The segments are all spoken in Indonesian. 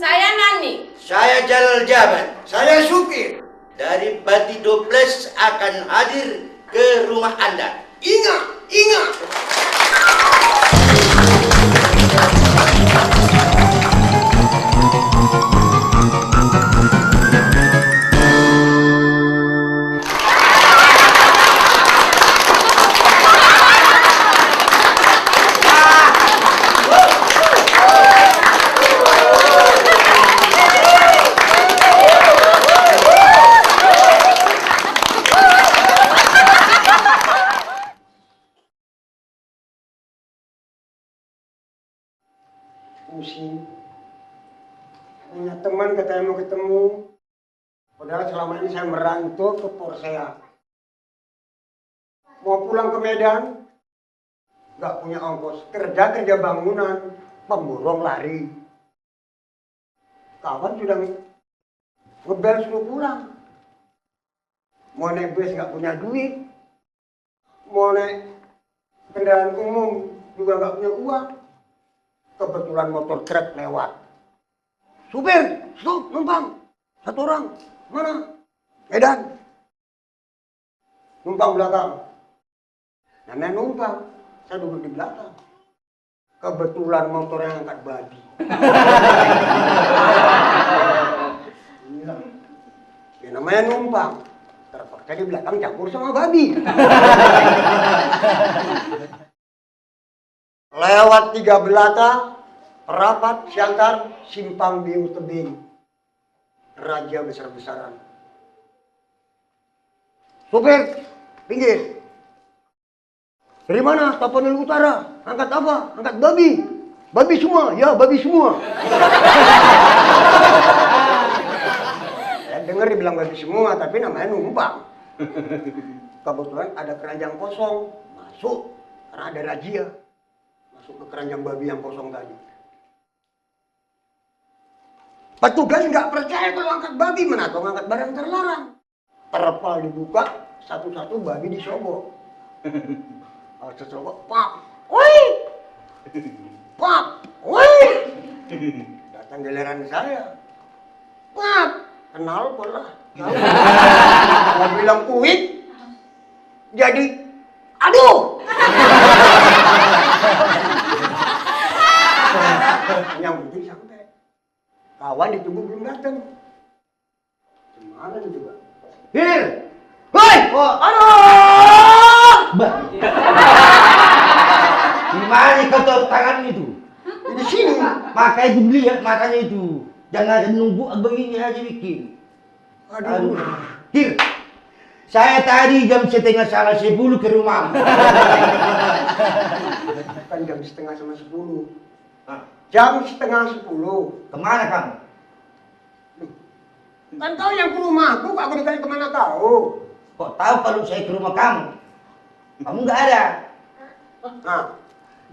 Saya Nani. Saya Jalal Jaban. Saya Supir. Dari Pati 12 akan hadir ke rumah Anda. Ingat, ingat. Pusing. Punya teman katanya mau ketemu. Padahal selama ini saya merantau ke Porsea. Mau pulang ke Medan, nggak punya ongkos. Kerja bangunan, pemborong lari. Kawan sudah ngebel suruh pulang. Mau naik bus nggak punya duit. Mau naik kendaraan umum juga nggak punya uang. Kebetulan motor truk lewat. Supir, stop, numpang. Satu orang. Mana? Medan. Numpang belakang. Namanya numpang. Saya duduk di belakang. Kebetulan motor yang angkat babi. Ya namanya numpang. Terpaksa di belakang campur sama babi. Lewat 3 belata, rapat, siantar, simpang biu tebing. Raja besar-besaran. Supir, pinggir. Dari mana? Tapanuli Utara. Angkat apa? Angkat babi. Babi semua, ya babi semua. Saya dengar dibilang babi semua, tapi namanya numpang. Kebetulan ada keranjang kosong. Masuk, karena ada razia. Masuk ke keranjang babi yang kosong tadi. Petugas nggak percaya kalau angkat babi, mana atau angkat barang terlarang. Terpal dibuka, satu-satu babi disogok. Sesogok, pap, woi, pap, woi. Datang giliran saya, pap, kenal pula. Mau bilang kuit, jadi, aduh. Yang penting sampai. Kawan ditunggu belum datang. Gimana nih coba? Hir! Hoi! Oh, aduh! Gimana kau tahu tangan itu? Di sini. Makanya dilihat matanya itu. Jangan nunggu begini aja bikin. Aduh. Hir! Saya tadi jam 9:30 ke rumah. Bukan jam 9:30. Jam 9:30. Kemana kamu? Kan kau yang ke rumahku, aku dikali kemana kau? Kok tahu kalau saya ke rumah kamu? Kamu nggak ada. Nah,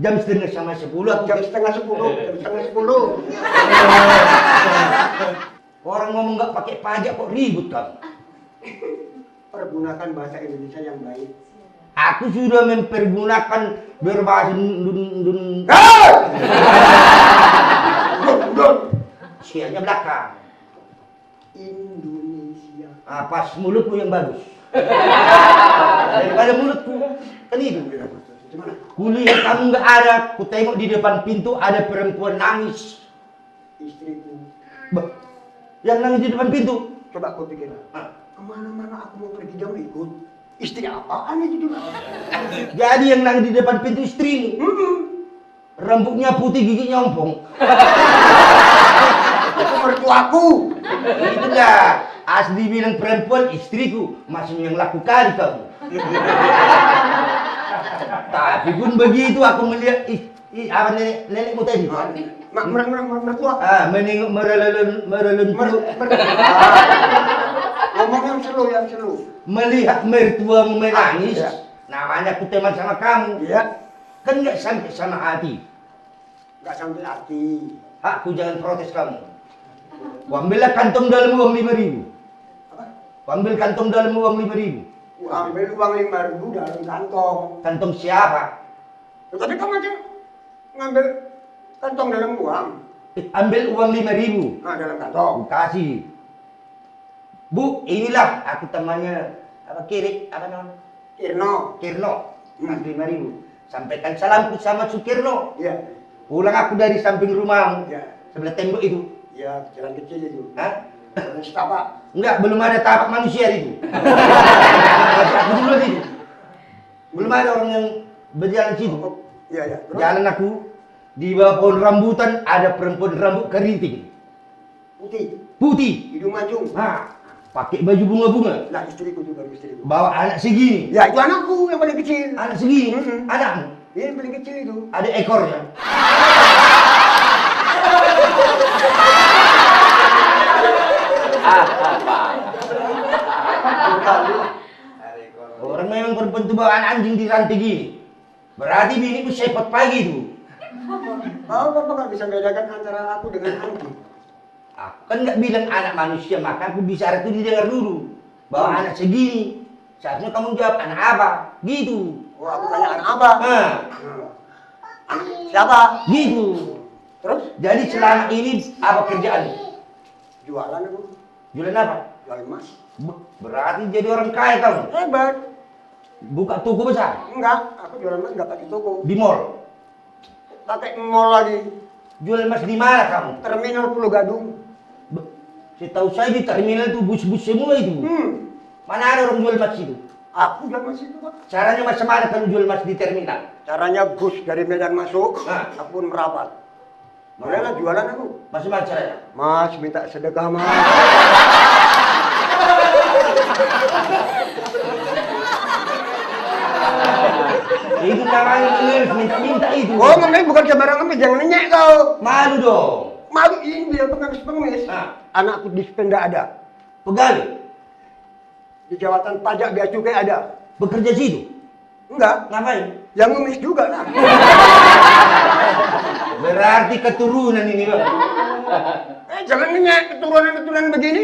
Jam 9:30 aku. jam 9:30. Jam 9:30. Orang ngomong nggak pakai pajak kok ribut kamu. Pergunakan bahasa Indonesia yang baik. Aku sudah mempergunakan berbahasa dun. Sianya belakang. Indonesia. Pas mulutmu yang bagus. Daripada mulutku kan itu. Kuliah kamu nggak ada. Ku tengok di depan pintu ada perempuan nangis. Istriku. Yang nangis di depan pintu. Coba kau pikir. Kemana-mana aku mau pergi jam ikut. Istri apaan itu juga? Jadi yang nangis di depan pintu istrimu. Rambutnya putih, giginya ompong. Itu mertuaku. Itulah asli bilang perempuan istriku, masih yang laku kali kamu. Tapi pun begitu aku melihat apa nenekmu tadi. Mertua. Menengok merelun. Ngomong yang selu. Melihat mertuamu menangis, namanya aku teman sama kamu. Iya. Kan nggak sampai sama hati. Nggak sampai hati. Aku jangan protes kamu. Ambillah kantong dalam uang 5.000. Ambil kantong dalam uang 5.000. Ambil uang 5.000 dalam kantong. Kantong siapa? Tapi kamu aja ngambil kantong dalam uang. ambil uang 5.000. Nah, dalam kantong. Aku kasih. Bu, inilah aku temannya apa namanya? Kirno. Kasih 5.000. Sampaikan salamku sama Sukirno. Iya. Pulang aku dari samping rumahmu. Iya. Sebelah tembok itu. Iya, jalan kecil itu. Hah? Jalan setapak. Enggak, belum ada tapak manusia itu. Aku dulu itu. Belum ada orang yang berjalan situ. Oh, iya, iya. Terus? Jalan aku di bawah pohon rambutan ada perempuan rambut keriting. Putih. Hidung mancung. Nah, pakai baju bunga-bunga. Nah, istriku juga, istriku. Bawa anak segini. Ya, itu anakku yang paling kecil. Anak segini. Mm-mm. Anakmu. Ini yang paling kecil itu. Ada ekornya. Orang memang perempuan itu bawa anjing di rantai gini. Berarti biniku sepot pagi itu. Oh, Bapak nggak bisa bedakan antara aku dengan anjing. Aku kan nggak bilang anak manusia, maka aku bicara itu didengar dulu. Bawa anak segini. Seharusnya kamu jawab anak apa? Gitu. Oh, aku tanya anak apa? Nah, Anak siapa? gitu. Terus? Jadi selama ini apa kerjaanmu? Jualan aku. Jualan apa? Jual emas. Berarti jadi orang kaya kamu. Hebat. Buka toko besar Enggak, aku jual emas nggak pakai toko. di mall. Pakai mall lagi. Jual emas di mana kamu? Terminal Pulau Gadung. Setahu saya di terminal itu bus-bus semua itu. Mana ada orang jual emas itu? Aku jual emas itu, Pak. Caranya macam mana kalau jual emas di terminal? Caranya bus dari Medan masuk, Nah. aku pun merapat. Bolehlah jualan aku. Macam mana caranya? Mas, minta sedekah, Mas. Itu namanya ngemis, minta-minta itu. Oh, ngemis bukan sembarang ngemis, jangan nenyek kau. Malu dong. Malu ini dia pengemis-pengemis. Nah. Anakku di Spenda ada. Pegawai, Di jawatan pajak bea cukai ada. bekerja situ. Enggak, Ngapain? yang ngemis juga lah. Berarti keturunan ini bang. Jangan nenyek keturunan-keturunan begini.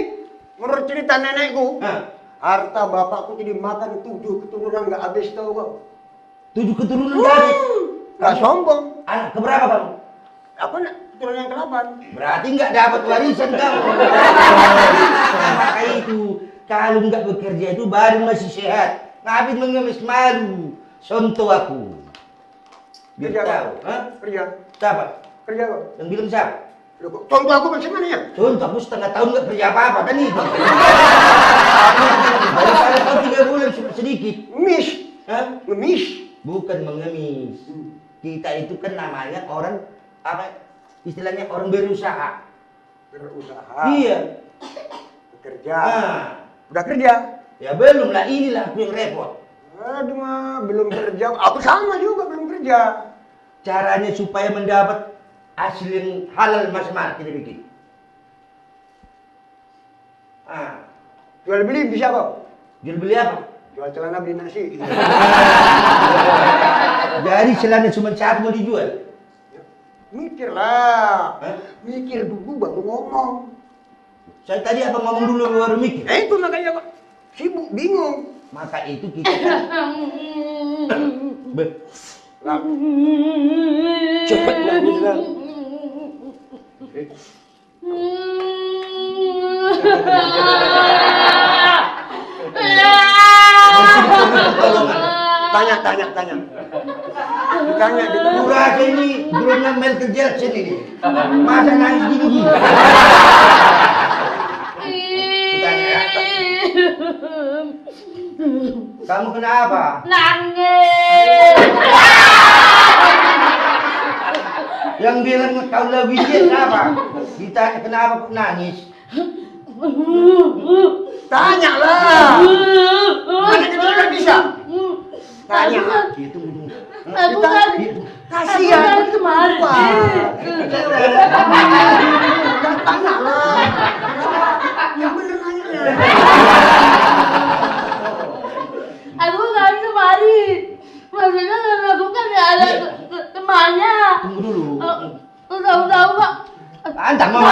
Menurut cerita nenekku, Hah? harta bapakku jadi makan 7 keturunan nggak habis tahu kau. 7 keturunan gadis. Nggak sombong. Anak keberapa kamu? Apa nak? Keturunan yang ke-8. Berarti nggak dapat warisan kamu. Maka itu kalau nggak bekerja itu baru masih sehat. Ngapain mengemis malu? Contoh aku. Biar Kerja tahu. kau. Hah? Kerja. Siapa? Kerja kau. Yang bilang siapa? Loh, kok contoh aku bagaimana ya? Contoh aku setengah tahun nggak kerja apa-apa kan itu. Daripada kau 3 bulan sedikit. Ngemis. Hah? Ngemis. Bukan mengemis. Kita itu kan namanya orang apa? Istilahnya orang berusaha. Berusaha. Iya. Bekerja. Nah, Udah kerja? ya belum lah, inilah aku yang repot. Aduh mah, belum kerja. Aku sama juga belum kerja. Caranya supaya mendapat hasil yang halal macam mana kita bikin? Ah, Jual beli bisa kok. jual beli apa? Jual celana beli nasi. Jadi celana cuma satu mau dijual. Mikir lah. Hah? Mikir dulu baru ngomong. Saya tadi apa ngomong dulu baru mikir. Itu makanya Pak. Sibuk, bingung. Maka itu kita kan Lah. Cepet nangis lah. Tanya. Ditanya. Kurasa ini belumnya Michael Jackson ini. Masa nangis gini-gini? Kutanya ya. Kamu kenapa? Nangis. Yang bilang kau lebih dia kenapa? Ditanya kenapa kok nangis? Tanya lah. Mana kita kan bisa? Tanya. Itu Aku kan Kasihan. kemarin. Tanya lah. Yang bener nanya. Aku kan kemarin. Maksudnya aku kan gak ada temannya. tunggu dulu. Tahu-tahu Pak. Antar mama.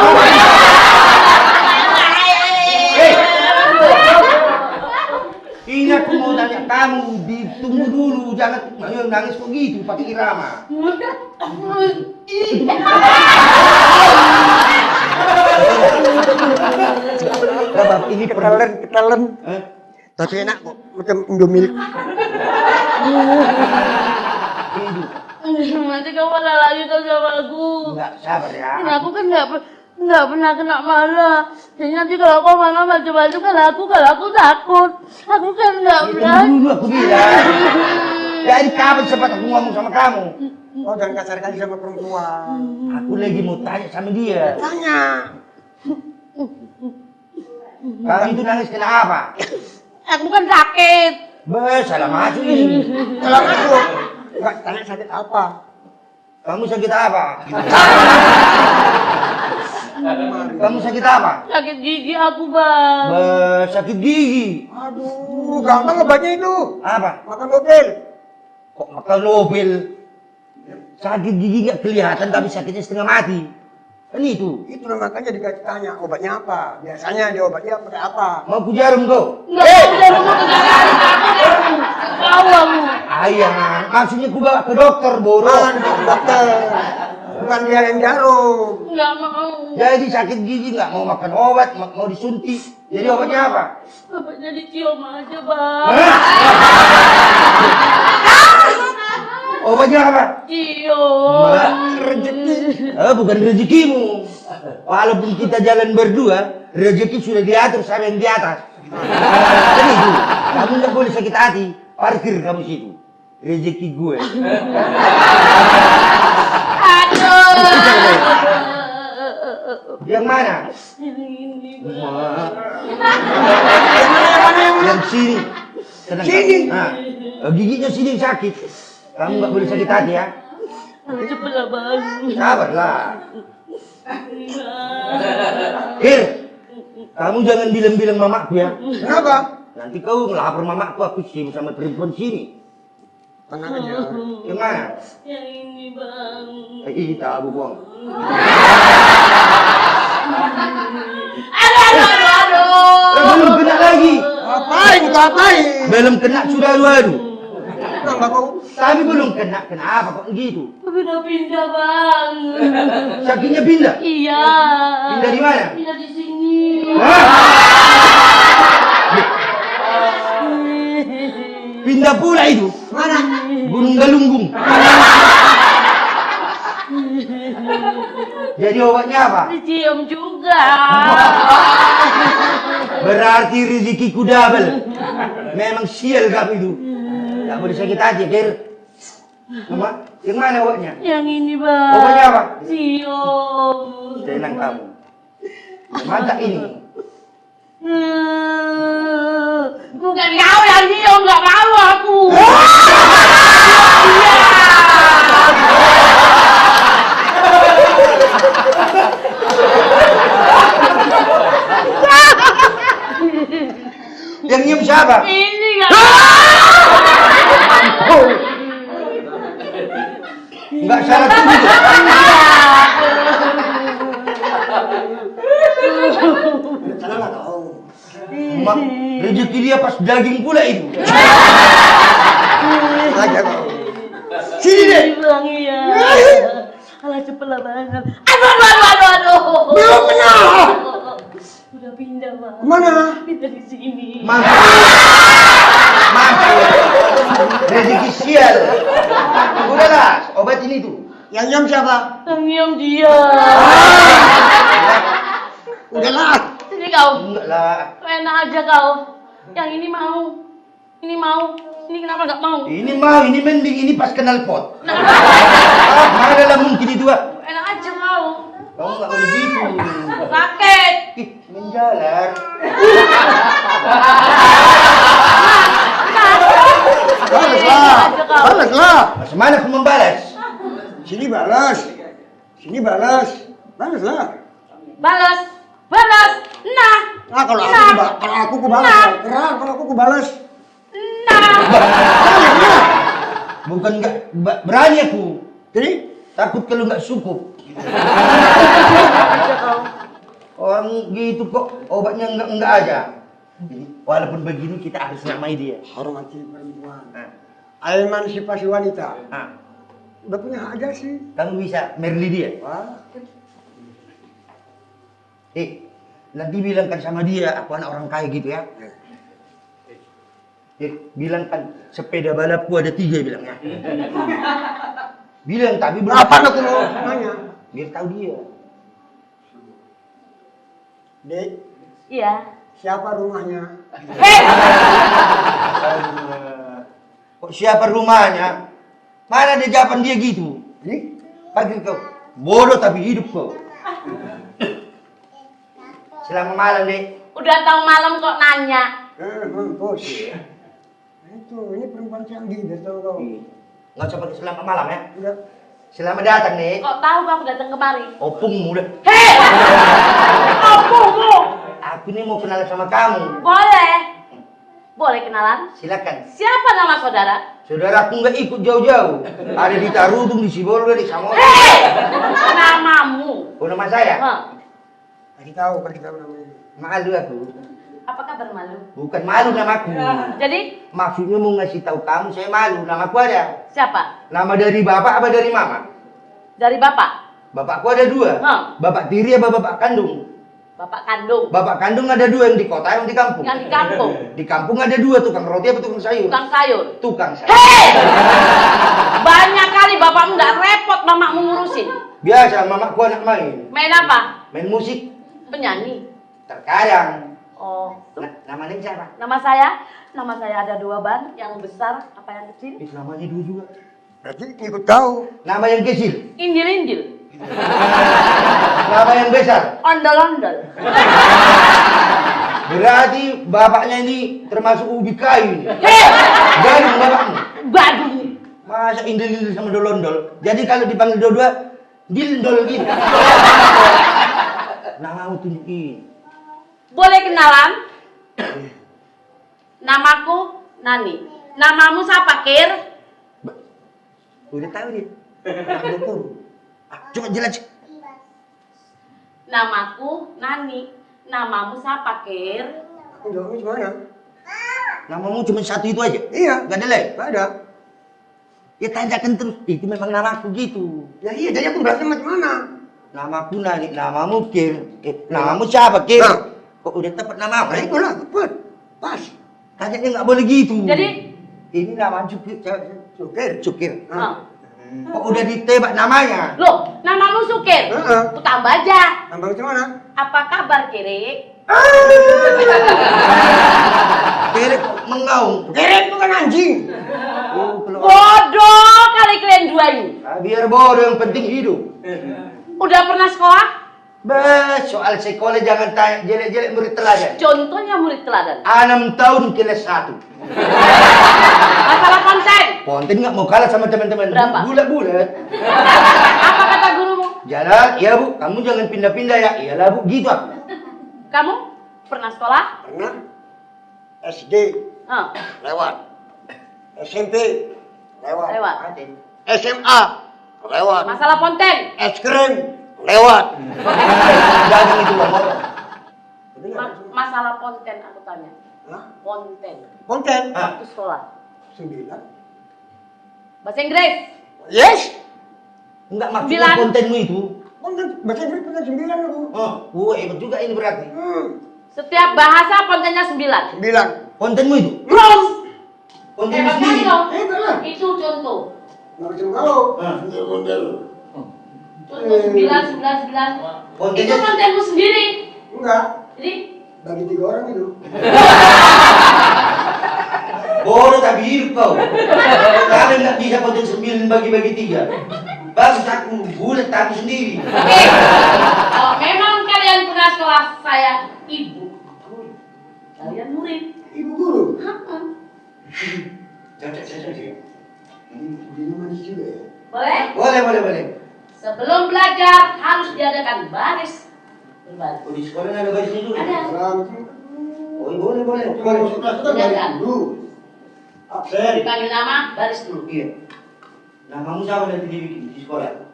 Ini aku mau tanya kamu, ditunggu dulu, jangan nangis kok gitu pakai irama. ketelen. Hah? Tapi enak kok, macam Indomie. Nanti kamu malah lagi kau sama aku. Enggak sabar ya. Aku kan nggak pernah kena marah. Jadi nanti kalau kau marah macam-macam kalau aku takut. Aku kan nggak Itu berani. dulu aku bilang. Dari kapan sempat aku ngomong sama kamu? Oh, jangan kasar kali sama perempuan. Aku lagi mau tanya sama dia. Tanya. Kamu itu nangis kenapa? Aku kan sakit. Salah masuk ini. Kalau masuk, enggak tanya sakit apa. Kamu sakit apa? Kamu sakit apa? Sakit gigi aku, Bang. Sakit gigi. Aduh, gampang obatnya itu. Apa? Makan mobil. Kok makan Nobel? Sakit gigi nggak kelihatan tapi sakitnya setengah mati. Kan itu. Itu makanya dikasih tanya obatnya apa. Biasanya dia obatnya pakai apa. Mau ku jarum kau? Nggak ada rumah kegagalan aku. Tahu aku. Ayah, maksudnya ku bawa ke dokter, Boro. Malah di dokter. Bukan dia yang jarum. Nggak mau. Jadi sakit gigi nggak mau makan obat, mau disuntik. Jadi obatnya apa? Obatnya dicium aja, Bang. Obatnya apa? Cium. Rezeki. Bukan rezekimu. Walaupun kita jalan berdua, rezeki sudah diatur sama yang di atas. Jadi itu, kamu nggak boleh sakit hati. Parkir kamu situ. Rezeki gue. Aduh. Yang mana? Ini, Bang. Yang sini. Tenang, Sini. Nah, giginya sini yang sakit. Kamu nggak boleh sakit hati ya. Cepatlah, Bang. Sabarlah. Hir, kamu jangan bilang-bilang mamaku ya. Kenapa? Nanti kau ngelapor mamaku aku sibuk sama perempuan sini. Tenang aja. Yang mana? Yang ini, Bang. Tak buang. Aduh. Belum kena lagi. Ngapain? Ngapain? Belum kena sudah aduh. Kenapa kau? Tapi belum kena. Kenapa kok gitu? Pindah-pindah, Bang. Sakitnya pindah. Iya. Pindah di mana? Pindah di sini. Pindah pula itu. Mana? Gunung Galunggung. Jadi obatnya apa? Dicium juga. Berarti rezekiku double. Memang sial kamu itu. Gak boleh sakit hati, Ger. Mama, yang mana obatnya? Yang ini, Bang. Obatnya apa? Cium. Tenang kamu. Mantap ini. Bukan kau yang cium, nggak mau aku. Yang nyium siapa? Ini nggak. Enggak salah tuh. Salah kau. Mak, rezeki dia pas daging pula itu. Aja kau. Sini deh. Bang, iya. Alah, cepetlah, Bang. Aduh. Belum kena. Udah pindah, Bang. Mana? Pindah di sini. Mampu. Rezeki sial. Udahlah, obat ini tuh. Yang nyam siapa? Yang nyium dia. Udahlah. Sini kau. Enggak lah. Enak aja kau. Yang ini mau. Ini mau. Ini kenapa nggak mau? Ini mau, ini mending ini pas kenal pot. Mana lah mungkin itu ah. Enak aja kau. Kamu nggak boleh gitu. Sakit. Ih, menjalar. Balaslah. Balaslah. Mas mana aku membalas? Sini balas. Sini balas. Balaslah. Balas. Balas. Nah. Nah, kalau aku balas. Kalau aku balas. Nah. Balaslah. Bukan nggak berani aku. Jadi, Takut kalau nggak cukup. Aja kau. Orang gitu kok obatnya enggak aja. Walaupun begini kita harus namai dia. hormati perempuan. Nah, Emansipasi wanita. nah, Udah punya hak aja sih. kamu bisa merli dia. Wah. Nanti bilangkan sama dia, aku anak orang kaya gitu ya. Bilangkan sepeda balapku ada 3 bilangnya. Bilang tapi belum. Apa aku mau nanya? Biar tahu dia. Dek, Iya. siapa rumahnya? Kok siapa rumahnya? Mana ada jawaban dia gitu? Nih? Pergi kau. Bodoh tapi hidup kau. Selamat malam, Dek. Udah tahu malam kok nanya. Bos. Itu, ini perempuan canggih, biar tahu kau. Nggak usah pakai selamat malam ya. Udah. Selamat datang, Dek. Kok tahu aku datang kemari? Opungmu deh. Hei! Opungmu! Aku ini mau kenalan sama kamu. Boleh. Boleh kenalan? Silakan. Siapa nama saudara? Saudaraku nggak ikut jauh-jauh. Ada di Tarudung, di Sibolga, di Samosir. Hei! Namamu. Oh, nama saya? Hah? Kasih tahu namanya. Malu aku. Apa kabar malu? Bukan malu namaku. Jadi, Maksudnya mau ngasih tahu kamu saya malu. Namaku ada. siapa? Nama dari bapak apa dari mama? Dari bapak? Bapakku ada 2. Hah? Bapak tiri apa bapak kandung? Bapak kandung. Bapak kandung ada 2, yang di kota yang di kampung. Yang di kampung. Di kampung ada 2, tukang roti apa tukang sayur? Tukang sayur. Tukang sayur. Hei! Banyak kali bapakmu nggak repot mamakmu ngurusin. Biasa mamaku anak main. Main apa? Main musik. Penyanyi. Terkadang. Oh. Namanya siapa? Nama saya ada 2 ban, yang besar apa yang kecil? Namanya 2 juga. Berarti ikut kau. Nama yang kecil. Indil-indil. Nama yang besar. Ondol-ondol. Berarti bapaknya ini termasuk ubi kayu. Hei! Gadung bapakmu. Badung. Masa indil-indil sama dolondol. Jadi kalau dipanggil dua-dua, dildol gitu. Namamu tunjukin. Boleh kenalan? Namaku Nani. Namamu siapa, Kir? Udah tahu dia. Coba jelas. Namaku Nani. Namamu siapa, Kir? Aku jawabnya gimana? Namamu cuma 1 itu aja? Iya. Gak ada lain? Gak ada. Ya tanyakan terus. Itu memang namaku gitu. Ya iya, jadi aku berarti macam mana? Namaku Nani, namamu Kir. Namamu siapa, Kir? Nah. Kok udah tepat namamu? Nah itulah, tepat. Pas. Tanyanya nggak boleh gitu. Jadi? Ini nama Cukir. Cukir. Nah. Kok udah ditebak namanya? Loh, namamu Sukir? Heeh. Ku tambah aja. Tambah macam mana? Apa kabar, Kirik? Kir mengaung. Keret bukan anjing. Oh, kalau Bodoh kali kalian 2 ini. biar bodoh, yang penting hidup. Udah pernah sekolah? Soal sekolah jangan tanya jelek-jelek murid teladan. Contohnya murid teladan. 6 tahun kelas 1. Masalah konten. Ponten nggak mau kalah sama teman-teman. Berapa? Bulat-bulat. Apa kata gurumu? Jalan, ya bu, kamu jangan pindah-pindah ya. Iyalah bu, gitu aku. Kamu pernah sekolah? Pernah. SD Hah, lewat. SMP lewat. lewat. SMA lewat. Masalah konten. Es krim lewat. Jangan itu bang. Masalah konten aku tanya. Hah? Konten. Konten. Waktu sekolah. 9. Bahasa Inggris. Yes. Enggak maksudnya 9. kontenmu itu. Konten bahasa Inggris konten 9 aku. Oh, hebat juga ini berarti. Setiap bahasa kontennya 9. 9. Kontenmu itu. Belum. Kontenmu Hebat kali sendiri. dong. Hebat lah. Itu contoh. Nggak macam kau. Contoh 9, 9, 9. Itu Kontennya kontenmu sendiri. Enggak. Jadi, Bagi 3 orang itu. bodoh tapi hidup kau. Kalian nggak bisa konten 9 bagi-bagi 3. Bagus aku, bulat tapi sendiri. oke. Kalau memang kalian pernah sekolah, saya ibu. Kalian murid. Ibu guru. Cocok. Ini manis juga ya. Boleh? Boleh. Sebelum belajar harus diadakan baris berbaris. Oh, di sekolah ada barisnya dulu. Ada. Oh, boleh. Dulu. Absen. Dipanggil nama, baris dulu. Iya. Namamu siapa nanti dibikin di sekolah?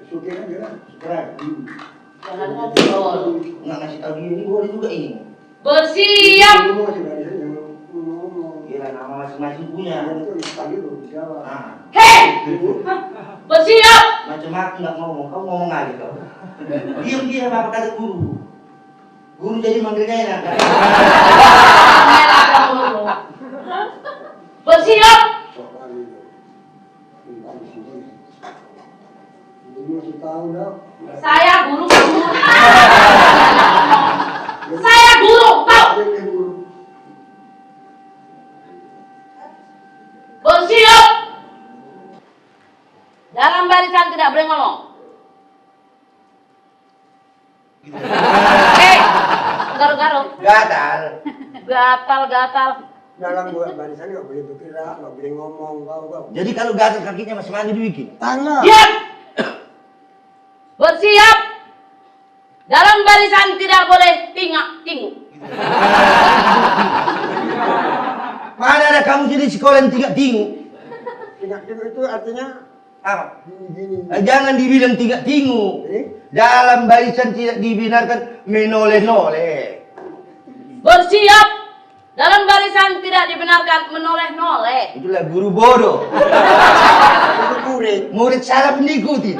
Sukir aja lah. Sekarang. Jangan ngobrol. Nggak ngasih tahu dia ini boleh juga ini. Bersiap. Dulu masih barisan yang ngomong. Iya, nama masing-masing punya. Yang itu dipanggil baru dijawab. Nah, Hei, bersiap. macam aku nggak ngomong, kau ngomong aja kau. Diam apa kata guru. Guru jadi manggilnya enak. Bersiap. Saya guru kamu. Saya guru kau. Bersiap. Dalam barisan tidak boleh ngomong. Garuk-garuk. Gatal. Gatal-gatal. Dalam buat barisan nggak boleh bergerak, nggak boleh ngomong, kau. Jadi kalau gatal kakinya masih mandi dibikin. Tangan. Diam. Bersiap. Dalam barisan tidak boleh tingak-tinguk. Mana ada kamu jadi sekolah yang tiga tingu? Tingak-tinguk itu artinya Apa? gini. Jangan dibilang tiga tingu. Jadi? Dalam barisan tidak dibenarkan menoleh-noleh. Bersiap. Dalam barisan tidak dibenarkan menoleh-noleh. Itulah guru bodoh. Itu murid. Murid salah pun diikuti.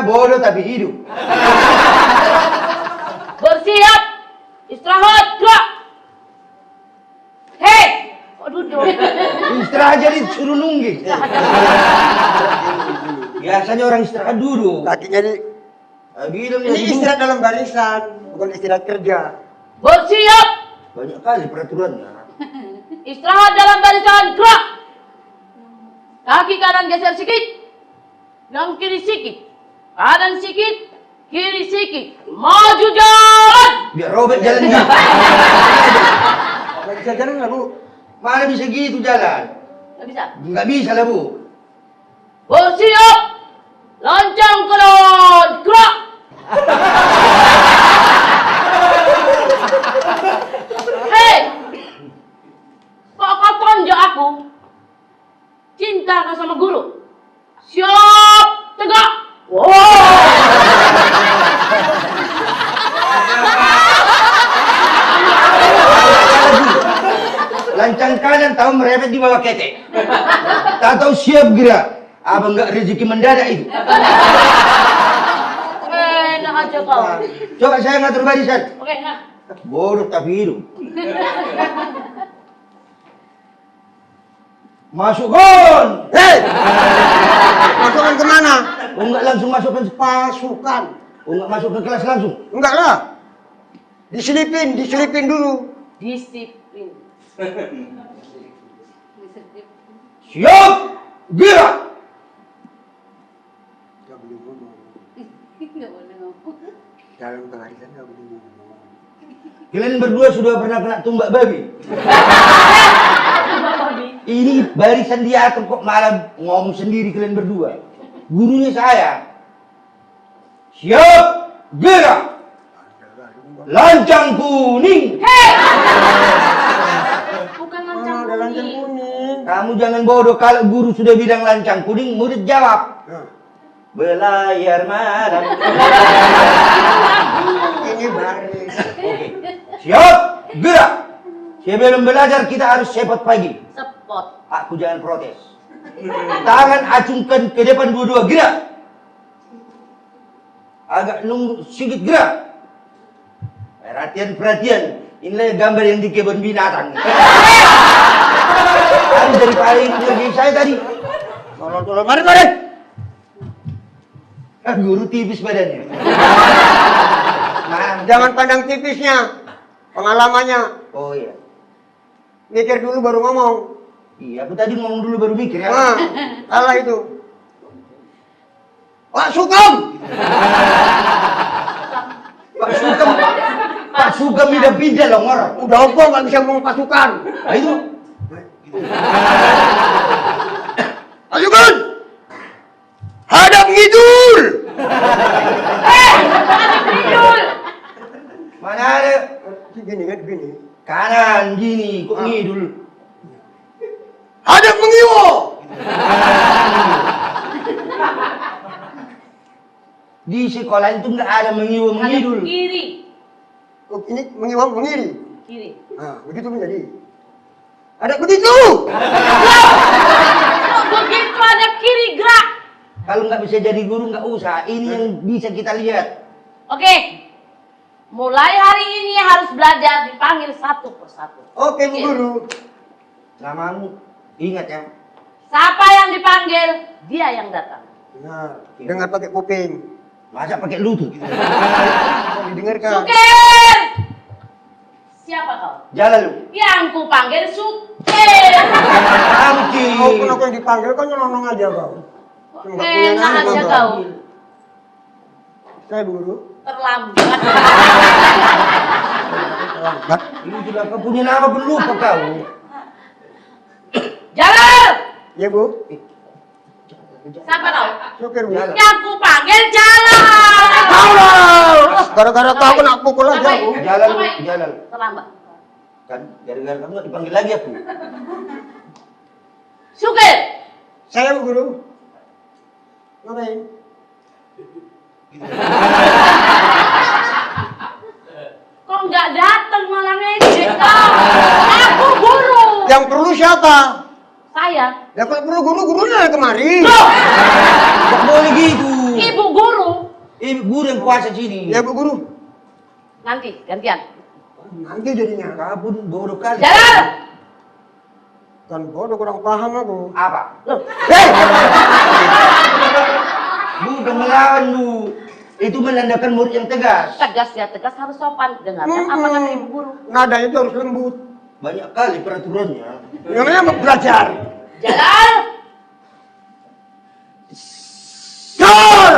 Bodoh tapi hidup. Bersiap. Istirahat. Gerak. Hei. Kok duduk? Istirahat jadi suruh nungging. Biasanya orang istirahat duduk. Kakinya di. Bilang Ini istirahat dalam barisan, bukan istirahat kerja. Bersiap. banyak kali peraturannya. Istirahat dalam barisan. Gerak. Kaki kanan geser sedikit. Yang kiri sedikit. Kanan sedikit. Kiri sedikit. Maju jalan. Biar Robert jalan gitu. Nggak bisa jalan nggak, Bu? Mana bisa gitu jalan? Nggak bisa. Nggak bisa lah Bu. Bersiap. Lancang kanan. Gerak. Hei. Kok kau tonjok aku? Cinta kau sama guru? Siap. Tegak. Lancang kanan tahu merepet di bawah ketek. Tak tahu siap gerak. Abang nggak rezeki mendadak itu. Enak aja kau. Coba saya ngatur barisan. Oke, nah. Bodoh tapi hidup. Masukkan. Hei! Masukkan kemana? Oh nggak langsung masukkan Pasukan. Oh nggak masuk ke kelas langsung. Enggak lah. Diselipin dulu. Disiplin. Siap gerak. Nggak boleh ngomong. Nggak boleh ngomong. Dalam barisan nggak boleh ngomong. Kalian berdua sudah pernah kena tumbak babi? Ini barisan diatur kok malah ngomong sendiri kalian berdua. Gurunya saya. Siap gerak. Lancang kuning. Hei! Bukan lancang Mana ada lancang kuning. kuning? Kamu jangan bodoh, kalau guru sudah bilang lancang kuning, murid jawab. Nah, Belayar malam. ini baris. Oke. Siap gerak. Sebelum belajar kita harus cepat pagi. Sepot. Aku jangan protes. Tangan acungkan ke depan dua-dua, gerak. Agak nunggu sedikit, gerak. Perhatian. Inilah gambar yang di kebun binatang. Tadi dari paling lagi saya tadi. Tolong, mari. Guru tipis badannya. Jangan pandang tipisnya. Pengalamannya. Oh iya. Mikir dulu baru ngomong. Iya, aku tadi ngomong dulu baru mikir ya. Nah, salah itu. Pak Sugeng! Pak Sugeng udah pindah loh orang. Udah apa nggak bisa ngomong pasukan? Nah itu. Pak Sugeng! Hadap ngidul! Tidur. Mana ada? Gini kan, gini. Kanan gini, kok ngidul. Hadap mengiwo! Di sekolah itu nggak ada mengiwa mengidul. Kiri. Oh, ini mengiwo mengiri. Kiri. Nah, begitu menjadi. Ada begitu! Begitu ada kiri, gerak. Kalau nggak bisa jadi guru nggak usah. Ini yang bisa kita lihat. Oke. Mulai hari ini harus belajar dipanggil satu persatu. Oke, Bu Guru. Namamu ingat ya. Siapa yang dipanggil, dia yang datang. Dengar, dengar pakai kuping. Masa pakai lutut? Mau didengarkan. Sukir! Siapa kau? Jalan lu. Yang ku panggil Sukir. Amci. Kau pun aku yang dipanggil kan nyelonong aja kau. Cuma nggak punya Enak nama aja kau. kau. Saya Bu Guru. Terlambat. Terlambat. Ini sudah kau punya nama pun lupa kau. Jalan! Ya Bu. Siapa kau? Sukir Bu. Jalan. Yang ku panggil jalan. Allah. Gara-gara kau kena pukul aja Ngapain? Bu. Jalan, Ngapain? jalan. Terlambat. Kan gara-gara kamu nggak dipanggil lagi aku. Sukir! Saya Bu Guru. Ngapain? Kok nggak datang malam ini kau? Aku guru. Yang perlu siapa? Saya. Ya kalau perlu guru, gurunya kemari. Nggak boleh gitu. Ibu guru. Ibu guru yang kuasa sini. Ya Bu Guru. Nanti gantian. Nanti jadinya. Kau pun bodoh kali. Jalan! Kan bodoh kurang paham aku. Apa? Loh, Bukan melawan lu. Itu menandakan murid yang tegas. tegas ya, tegas harus sopan. Dengarkan apa kata ibu guru. Nadanya itu harus lembut. Banyak kali peraturannya. Yang namanya belajar. Jalan! Sor!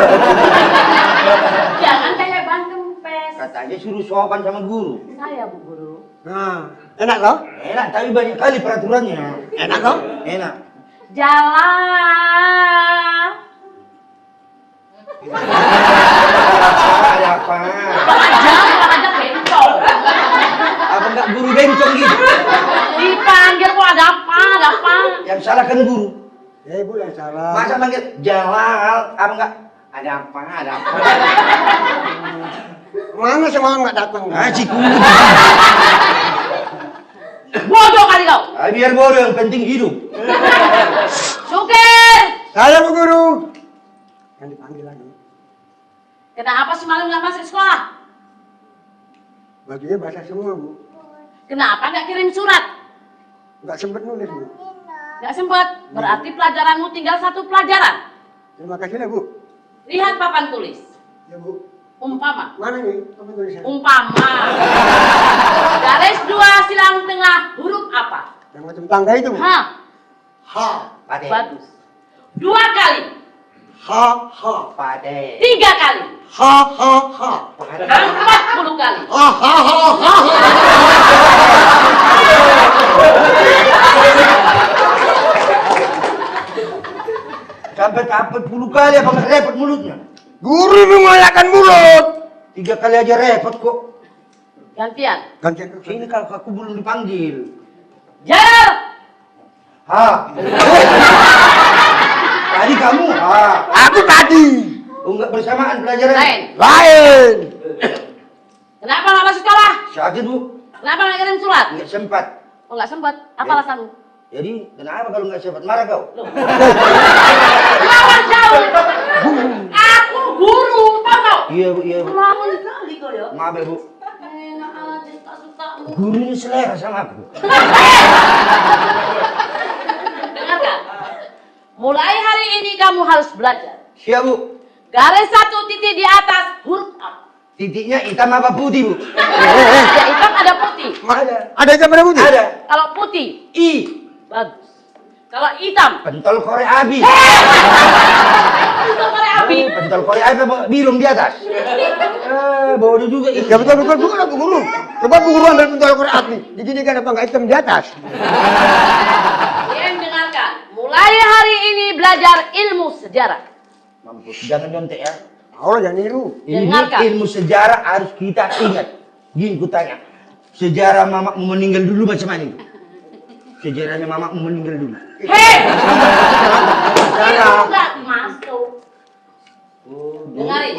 Jangan kayak ban kempes. Katanya suruh sopan sama guru. Saya bu guru. Nah, enak loh? Enak, tapi banyak kali peraturannya. Enak loh? Enak. Jalan! Ada apa? Jangan ada bencong. Apa enggak guru bencong gitu? Dipanggil kok ada apa? Ada apa? Yang salah kan guru. Ya ibu yang salah. Masa manggil Jalal, apa enggak? Ada apa? Ada apa? Mana semalam nggak datang? Aji Bodoh kali kau. biar bodoh, yang penting hidup. Sukir! Saya Bu Guru. Yang dipanggil lagi. Kenapa semalam nggak masuk sekolah? Bajunya basah semua Bu. Kenapa nggak kirim surat? Nggak sempet nulis Bu. Nggak sempet. Berarti pelajaranmu tinggal satu pelajaran. Terima kasih lah Bu. Lihat papan tulis. Ya Bu. Umpama. Mana nih? Apa tulisannya? Umpama. Garis 2 silang tengah huruf apa? Yang macam tangga itu Bu. H. H. Pade. Bagus. 2 kali. H. H. Pade. 3 kali. H. H. H. 40 kali. H. H. H. Sampai 40 kali apa nggak repot mulutnya? Guru mengalahkan mulut. 3 kali aja repot kok. Gantian. Gantian ke Sini kalau aku belum dipanggil. Jalan. Ha. Tadi kamu ha. Aku tadi. Oh, enggak bersamaan pelajaran. Lain. Lain. Kenapa nggak masuk sekolah? Sakit Bu. Kenapa nggak kirim surat? Enggak sempat. Oh nggak sempat. Apa Ya. alasanmu? Jadi kenapa kalau nggak sempat marah kau? Lawan jauh. Aku guru, tahu kau? Iya Bu, iya Bu. Lawan kali kau ya. Maaf ya Bu. Enak aja tak sukamu. Gurunya selera sama aku. Dengarkan. Mulai hari ini kamu harus belajar. Siap Bu. Garis 1 titik di atas huruf A. Titiknya hitam apa putih Bu? Ada hitam, ada putih. Ada. Ada yang mana putih? Ada. Kalau putih, I. bagus. Kalau hitam, Pentol korek api. itu korek api. Pentol korek api apa birum di atas? Bodoh juga ini. Ya betul betul bukan Bu Guru. Coba Bu Guru ambil pentol korek api. Dijadikan apa nggak hitam di atas? Kalian dengarkan. Mulai hari ini belajar ilmu sejarah. Mampus, jangan nyontek ya. Allah jangan niru. Ini Dengarkan. ilmu sejarah harus kita ingat. Gini ku tanya. Sejarah mamamu meninggal dulu macam mana itu? Sejarahnya mamamu meninggal dulu. Hei, itu Jangan. nggak masuk. Dengarin.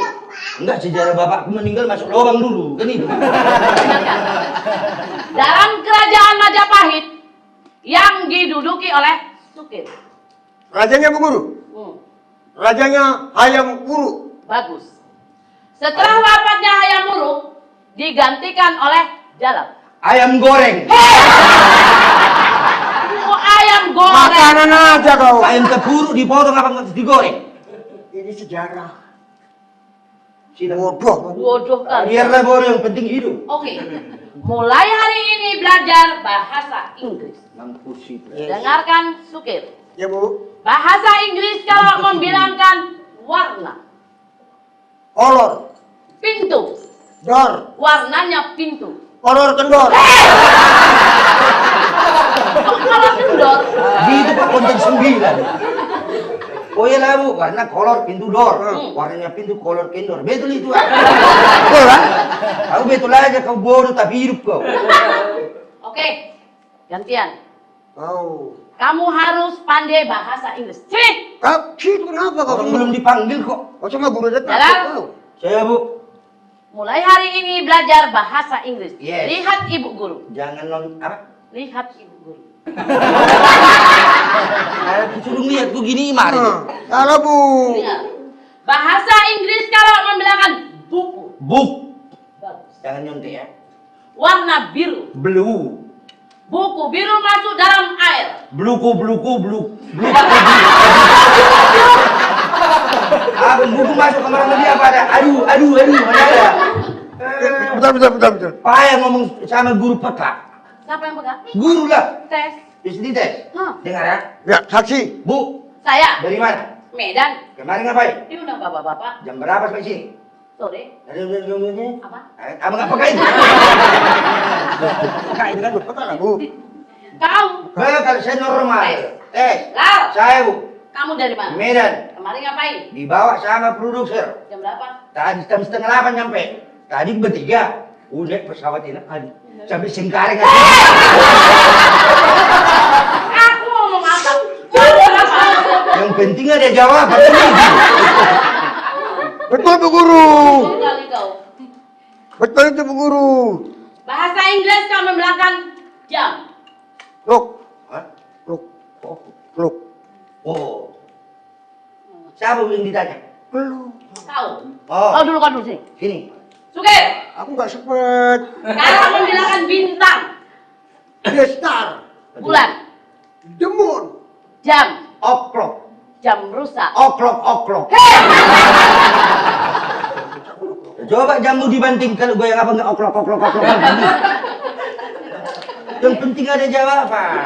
Enggak, sejarah bapakku meninggal masuk lubang dulu. Kan itu. Dengarkan. Dalam kerajaan Majapahit yang diduduki oleh Sukir. Rajanya Bu Guru. Rajanya Hayam Wuruk. Bagus. Setelah wafatnya Hayam Wuruk, digantikan oleh jalan. Ayam goreng. Oh, ayam goreng. Makanan aja kau. Ayam keburu dipotong apa nggak digoreng? Ini sejarah. Tidak. Bodoh. Bodoh kan. Biarlah bodoh, yang penting hidup. Oke. Mulai hari ini belajar bahasa Inggris. Mampus itu. Dengarkan Sukir. Ya Bu. Bahasa Inggris kalau membilangkan warna. Kolor. Pintu. Dor. Warnanya pintu. Kolor kendor. Kok kalau kendor? Gitu Pak, konten 9. Oh iya lah Bu, karena kolor pintu dor. Warnanya pintu kolor kendor. Betul itu. Betul kan? Kau betul aja, kau bodoh tapi hidup kau. Oke. Gantian. Oh. Kamu harus pandai bahasa Inggris. Sini. Situ kenapa kau? Orang belum dipanggil kok. Kau cuma guru dekat. Jalan. Saya Bu. Mulai hari ini belajar bahasa Inggris. Yes. Lihat ibu guru. Jangan apa? Lihat ibu guru. Aku suruh lihat begini mari. Salah Bu. Dengar. Bahasa Inggris kalau membilangkan buku. Buk. Bagus. Jangan nyontek ya. Warna biru. Blue. Buku biru masuk dalam air. Bluku. Buku masuk kamar mandi apa ada? Aduh, mana ada? Betul. Payah ngomong sama guru peta. Siapa yang pegang? Guru lah. Tes. Di tes. Hah. Dengar ya. Ya, saksi. Bu, Saya. dari mana? Medan. Kemarin ngapain? Diundang bapak-bapak. Jam berapa sampai sini? Sore. Dari Apa? Abang nggak pakai itu. Pakai itu kan betul lah Bu. Kau. Kalau saya normal. Tes. Lau. Saya Bu. Kamu dari mana? Medan. Kemarin ngapain? Dibawa sama produser. Jam berapa? Tadi jam 7:30 nyampe. Tadi bertiga. Udah pesawat ini. Sampai Singkaring. Aku ngomong apa? Ngomong apa? Yang penting ada jawaban. Betul Bu Guru. Kali kau. Betul itu Bu Guru. Bahasa Inggris kau membilangkan jam. Look. Hah? Look. Oh. Look. Oh. Siapa yang ditanya? Belum. Kau. Oh. Kau dulu sini. Sini. Sukir. Aku nggak sempet. Kalau membilangkan bintang. The star. Bulan. The moon. Jam. O'clock. Jam rusak. O'clock. Coba jamu dibanting kalau gue yang apa nggak o'clock. Yang penting ada jawaban.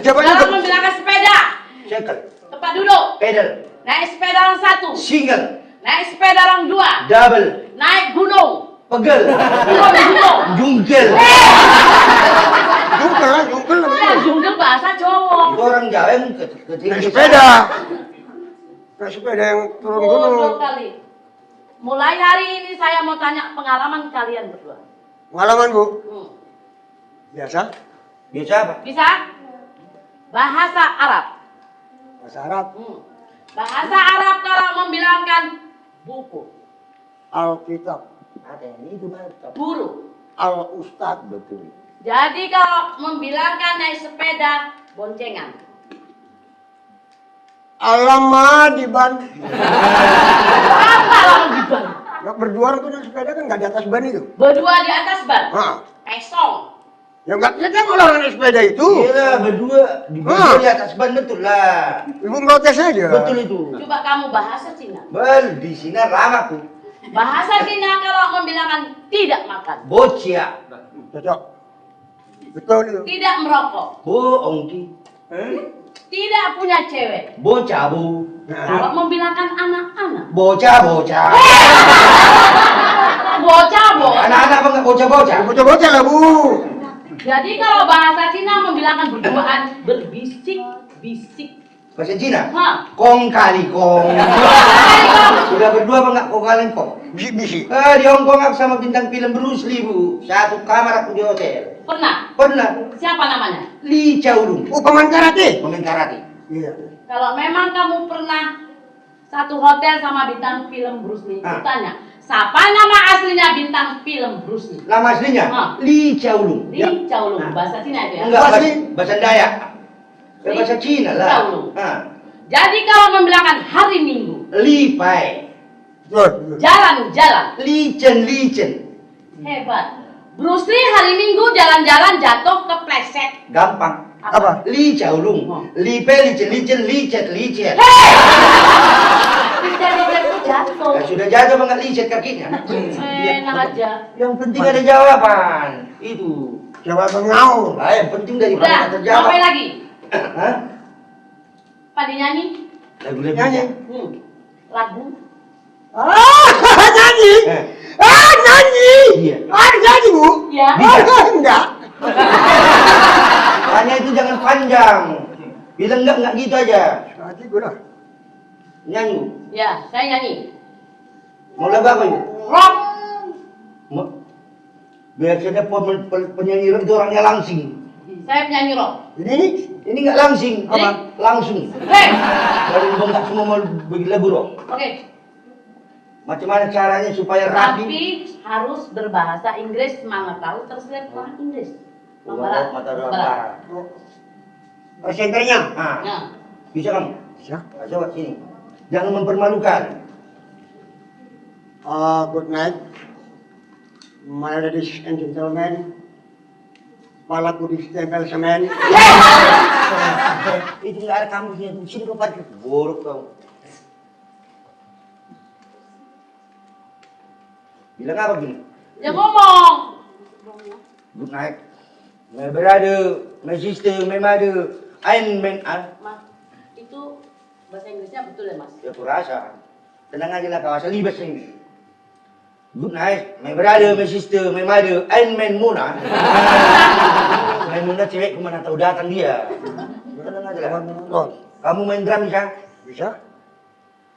Jawabannya Kalau membilangkan sepeda. Cycle. Tempat duduk. Pedal. Naik sepeda orang satu. Single. Naik sepeda orang dua. Double. Naik gunung. Pegel. Turun gunung. Jungkel. jungkel lah. Ya, jungkel bahasa Jawa. Itu orang Jawa yang kecil. Naik sepeda. Naik sepeda yang turun gunung. Bodoh kali. Mulai hari ini saya mau tanya pengalaman kalian berdua. Pengalaman Bu. Biasa. Biasa apa? Bisa? Bahasa Arab. Bahasa Arab. Bahasa Arab kalau membilangkan buku. Alkitab. Ada yang itu mantap. Guru. Al-Ustad. Betul. Jadi kalau membilangkan naik sepeda boncengan. Alamak di ban. Apa lalu di ban? Nggak berdua tuh naik sepeda kan nggak di atas ban itu. Berdua di atas ban. Hah. Pesong. Ya nggak lihat kalau orang naik sepeda itu. Iya berdua di atas ban betul lah. Ibu protes aja. Betul itu. Coba kamu bahasa Cina. Di sini lama tuh. Bahasa Cina kalau membilangkan tidak makan. Bocah. Cocok. Betul itu. Tidak merokok. Ongki. Tidak punya cewek. Bocah bu. Kalau membilangkan anak-anak. Bocah. Bocah. Anak-anak apa nggak bocah? Bocah-bocah lah Bu. Jadi kalau bahasa Cina membilangkan berduaan berbisik-bisik. Bahasa Cina? Hah? Kong kali kong. Sudah berdua apa nggak kong kalian kong? Bisi-bisi. Di Hongkong aku sama bintang film Bruce Lee bu. Satu kamar aku di hotel. Pernah? Siapa namanya? Lee Chaolung. Oh pemain karate. Pemain karate. Iya. Kalau memang kamu pernah satu hotel sama bintang film Bruce Lee, tanya, siapa nama aslinya bintang film Bruce Lee? Nama aslinya? Lee Chaolung. Lee Chaolung. Bahasa Cina itu ya? Enggak, bahasa Dayak. Bahasa Cina lah. Chaolung. Jadi kalau membilangkan hari Minggu, Li Pai. Betul. jalan-jalan, Licen. Hebat. Bruce Lee hari Minggu jalan-jalan jatuh kepleset. Gampang. Apa? Li Jiaolong, Li Pei, Li Chen, Li Cet, Li Cet. Licet itu jatuh. Ya sudah jaga banget Li Cet kakinya. Enak aja. Yang penting ada jawaban. Itu. Jawab ngau. Nah, yang penting daripada Udah, nggak terjawab. ngapain lagi? Hah? Padi nyanyi? Lagu-lagu Nyanyi. Lagu? Nyanyi. Eh. Nyanyi. Iya. Nyanyi, Bu. Ya. Enggak. Hanya itu jangan panjang. Bilang enggak gitu aja. Nanti gue lah. Nyanyi. Ya, saya nyanyi. Mau lagu apa ini? Rock. Biasanya penyanyi rock itu orangnya langsing. Saya penyanyi rock. Ini Ini nggak langsing. Apa? Langsung. Hei. Dari bongkar semua mau bikin lagu rock. Oke. Macam mana caranya supaya rapi? Tapi harus berbahasa Inggris, semangat tahu terus lihat orang Inggris. Bang Barat. Mata orang Barat. barat. senternya. Nah, Nah, bisa kamu? Bisa. Nah, coba sini. Jangan mempermalukan. Good night, my ladies and gentlemen. Palaku ditempel semen. Itu nggak ada kamusnya. Sini kau parkir. Buruk kau. Bilang apa gini? ya ngomong. Good night. My brother, my sister, my mother, I'm man. Mas, itu bahasa Inggrisnya betul ya, Mas? Ya kurasa. Tenang aja lah kau asal libas ini. Good night, my brother, my sister, my mother, I'm man Muna. Main Muna cewek kemana tahu datang dia. Tenang aja lah. Kamu main drum bisa? Bisa?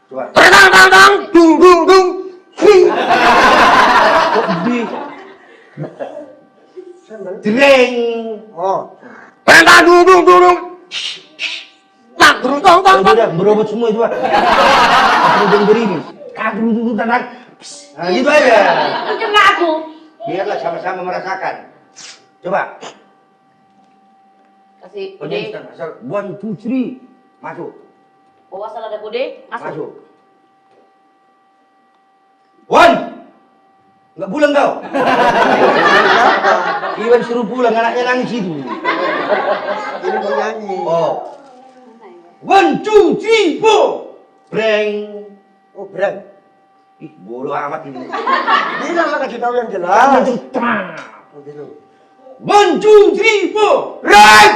Coba. Tang tang tang, dung dung dung. Kok di Dreng. Oh. Tang tang dung dung dung dung. Tang dung tang tang tang. Udah berobot semua itu Pak. Aku udah berimis. Kagum dulu tenang. Nah gitu aja. Kena aku. Biarlah sama-sama merasakan. Coba. Kasih kode. Konsisten. Asal 1, 2, 3. Masuk. Oh, asal ada kode, masuk. Masuk. Wan! Nggak pulang kau? Iwan suruh pulang, anaknya nangis itu. Ini mau nyanyi. Oh. 1, 2, 3, 4. Breng. Oh, berat. Ih, bodoh amat ini. Bilang lah kasih tahu yang jelas. Langsung tang. Oh, gitu. 1, 2, 3, 4. Right.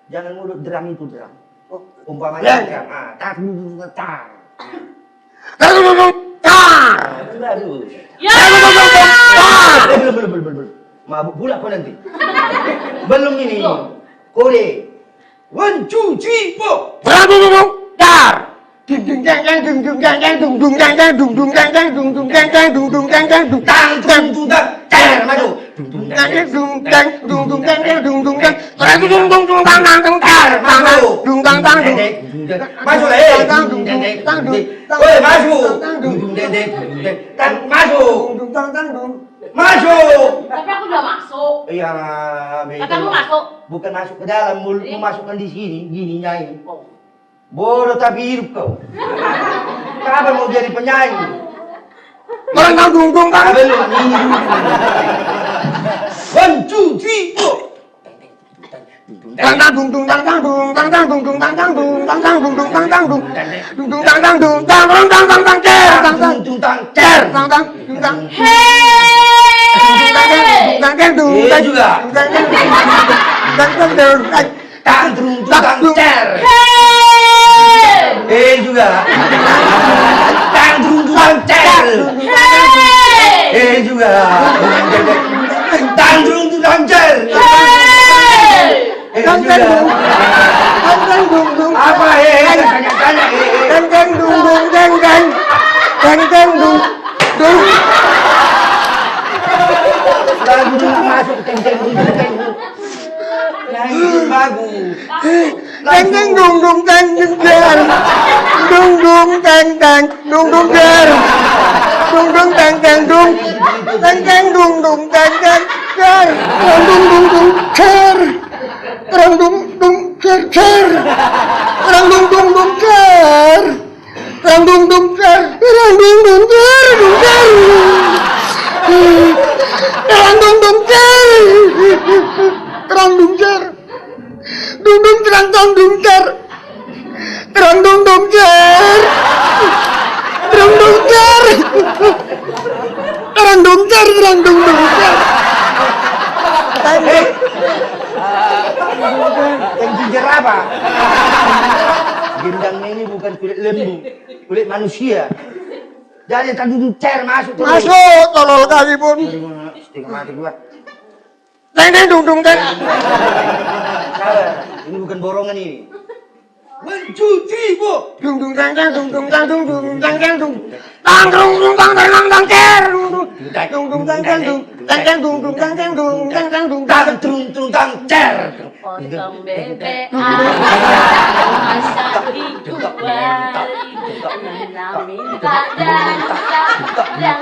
Jangan mulut drum itu drum. Oh, Umpamanya drum. Ah, tang, tang. tang dung dung tang. Baru. Ya. Belum. Mabuk pula kau nanti. Belum ini. Belum. Kode. 1, 2, 3, 4. Tang dung dung tar. Dung dung jang jang dung dung jang jang dung dung jang jang dung dung jang jang dung dung jang jang dung dung jang jang dung Tang, tung, tung, tang. Ter, maju. jang jang dung jang dung dung jang jang dung dung jang. Tang dung dung dung tang tang tang tar. Tang tang dung tang tang dung. Masuk lah, Woi, masuk. Tang, masuk. Dung tang tang dung. Masuk. Tapi aku udah masuk. Iya, beda. Katamu masuk. Bukan masuk ke dalam, mulutmu masukkan di sini, gini nyanyi. Oh. Bodoh tapi hidup kau. Kapan mau jadi penyanyi? Tang tang dung dung tang. Belum ini dulu. 1, 2, 3, 4. Tang tang dung dung tang tang dung tang tang dung dung tang tang dung tang tang dung dung tang tang dung dung dung tang tang dung tang tang tang tang tang cer tang tang Tung, tang, cer cer. tang tang dung tang Hei. tang tang dung Iya tang juga. tang tang tang tang Tang, tung, tang, cer. Hei. Juga. Tang, tung, tang, cer. Hei. Juga. Tang, tung, tang, cer. Hei. tang Juga. tang tang dung dung Apa tanya-tanya tang tang dung dung tang tang tang tang dung dung lagu nggak masuk teng-teng. Nah itu bagus. tang tang dung dung tang dung cer dung dung tang tang dung dung cer dung dung tang tang dung tang tang dung dung tang tang cer dung dung dung cer Terang dung dung cer cer, terang dung dung cer, terang dung cer, terang dung cer, dung cer. Terang dung dung cer. Terang dung cer. Dung dung terang dung cer. Terang dung dung cer. Terang dung cer. Terang dung cer, terang dung cer. Yang jujur apa? Gendangnya ini bukan kulit lembu, kulit manusia. Jadi tadi itu cer masuk terus. Masuk, tolol kali pun. Setengah mati gua. Teng dung dung teng. Sabar, ini bukan borongan ini. 1, 2, 3, 4. Dung dung teng teng dung dung teng dung dung teng teng dung. Tang dung dung tang teng tang tang cer. Dung dung teng teng dung teng teng dung dung teng teng dung teng teng dung Tang trung trung tang cer. Potong bebek masa dikuali Menang minta dan yang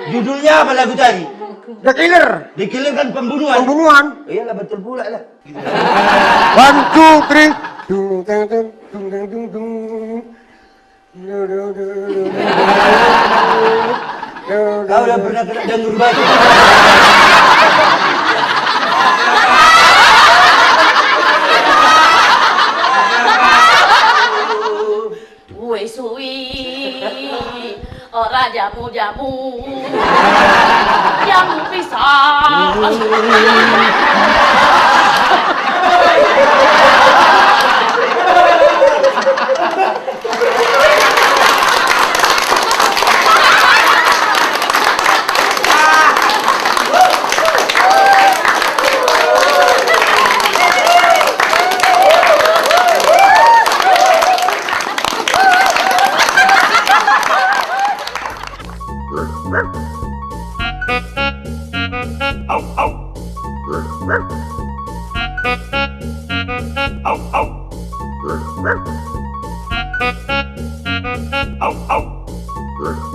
Judulnya apa lagu tadi? The Killer. The Killer kan pembunuhan. Pembunuhan. Iyalah betul pula lah. 1, 2, 3. Dung teng teng dung teng dung dung. Kau udah pernah kena jangur batu? Duwe suwi ora jamu-jamu jamu pisang Au au.